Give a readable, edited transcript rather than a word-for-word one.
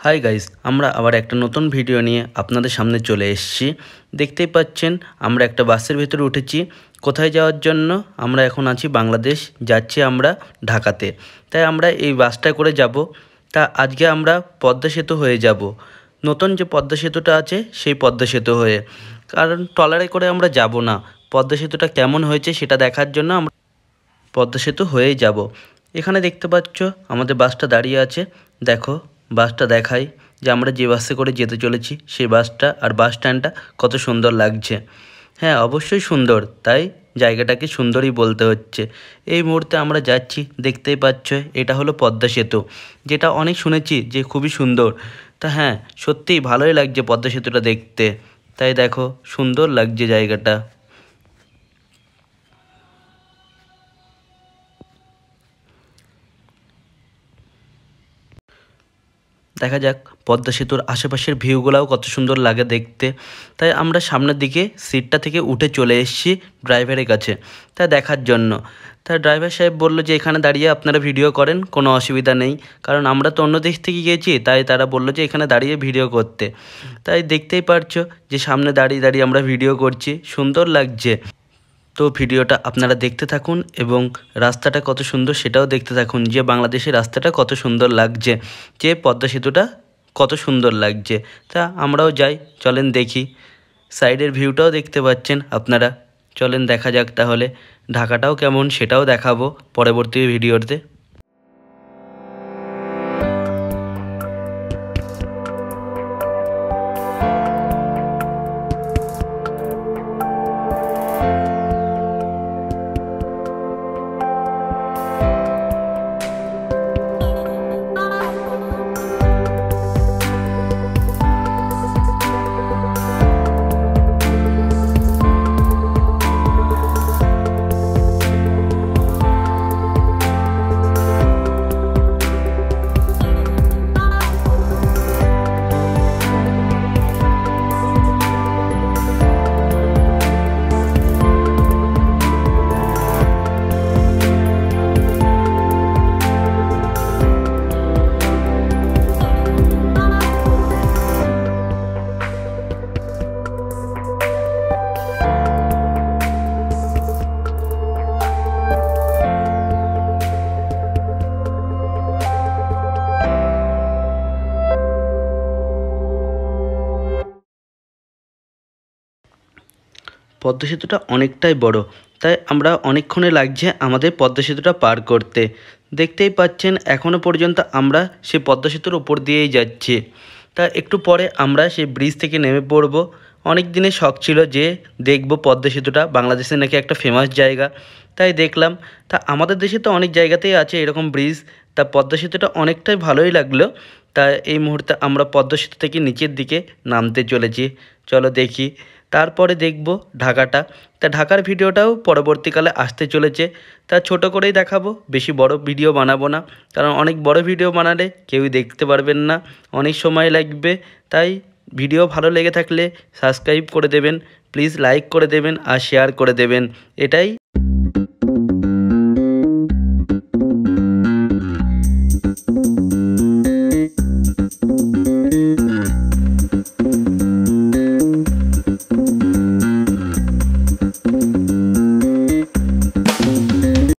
Hi guys, আমরা আবার একটা নতুন ভিডিও নিয়ে আপনাদের সামনে চলে এসেছি। দেখতেই পাচ্ছেন আমরা একটা বাসের ভেতরে উঠেছি। কোথায় যাওয়ার জন্য? আমরা এখন আছি বাংলাদেশ, যাচ্ছি আমরা ঢাকাতে। তাই আমরা এই বাসটা করে যাব। তা আজকে আমরা পদ্মা সেতু হয়ে যাব, নতুন যে পদ্মা সেতুটা আছে সেই পদ্মা সেতু হয়ে। কারণ ট্রলারে করে আমরা যাব না, পদ্মা সেতুটা কেমন হয়েছে সেটা দেখার জন্য আমরা পদ্মা সেতু হয়েই যাব। এখানে দেখতে পাচ্ছ আমাদের বাসটা দাঁড়িয়ে আছে। দেখো বাসটা দেখাই যে আমরা যে বাসে করে যেতে চলেছি সেই বাসটা আর বাস স্ট্যান্ডটা কত সুন্দর লাগছে। হ্যাঁ, অবশ্যই সুন্দর, তাই জায়গাটাকে সুন্দরই বলতে হচ্ছে। এই মুহূর্তে আমরা যাচ্ছি, দেখতেই পাচ্ছ এটা হলো পদ্মা সেতু, যেটা অনেক শুনেছি যে খুবই সুন্দর। তা হ্যাঁ, সত্যিই ভালোই লাগছে পদ্মা সেতুটা দেখতে। তাই দেখো সুন্দর লাগছে জায়গাটা। দেখা যাক পদ্মা সেতুর আশেপাশের ভিউগুলোও কত সুন্দর লাগে দেখতে। তাই আমরা সামনের দিকে সিটটা থেকে উঠে চলে এসেছি ড্রাইভারের কাছে তা দেখার জন্য। তা ড্রাইভার সাহেব বলল যে এখানে দাঁড়িয়ে আপনারা ভিডিও করেন, কোনো অসুবিধা নেই। কারণ আমরা তো অন্য দেশ থেকে গিয়েছি, তাই তারা বলল যে এখানে দাঁড়িয়ে ভিডিও করতে। তাই দেখতেই পারছো যে সামনে দাঁড়িয়ে দাঁড়িয়ে আমরা ভিডিও করছি, সুন্দর লাগছে। তো ভিডিওটা আপনারা দেখতে থাকুন এবং রাস্তাটা কত সুন্দর সেটাও দেখতে থাকুন, যে বাংলাদেশের রাস্তাটা কত সুন্দর লাগছে, যে পদ্মা সেতুটা কত সুন্দর লাগছে। তা আমরাও যাই, চলেন দেখি। সাইডের ভিউটাও দেখতে পাচ্ছেন আপনারা। চলেন দেখা যাক তাহলে ঢাকাটাও কেমন সেটাও দেখাবো পরবর্তী ভিডিওতে। পদ্মা সেতুটা অনেকটাই বড়, তাই আমরা অনেকক্ষণে লাগছে আমাদের পদ্মা সেতুটা পার করতে। দেখতেই পাচ্ছেন এখনও পর্যন্ত আমরা সেই পদ্মা সেতুর ওপর দিয়েই যাচ্ছি। তা একটু পরে আমরা সেই ব্রিজ থেকে নেমে পড়ব। অনেক দিনের শখ ছিল যে দেখব পদ্মা সেতুটা, বাংলাদেশের নাকি একটা ফেমাস জায়গা, তাই দেখলাম। তা আমাদের দেশে তো অনেক জায়গাতেই আছে এরকম ব্রিজ, তা পদ্মা সেতুটা অনেকটাই ভালোই লাগলো। তা এই মুহূর্তে আমরা পদ্মা সেতু থেকে নিচের দিকে নামতে চলেছি। চলো দেখি, তারপরে দেখব ঢাকাটা। তা ঢাকার ভিডিওটাও পরবর্তীকালে আসতে চলেছে। তা ছোট করেই দেখাবো, বেশি বড় ভিডিও বানাবো না, কারণ অনেক বড় ভিডিও বানালে কেউই দেখতে পারবেন না, অনেক সময় লাগবে। তাই ভিডিও ভালো লেগে থাকলে সাবস্ক্রাইব করে দেবেন, প্লিজ লাইক করে দেবেন আর শেয়ার করে দেবেন, এটাই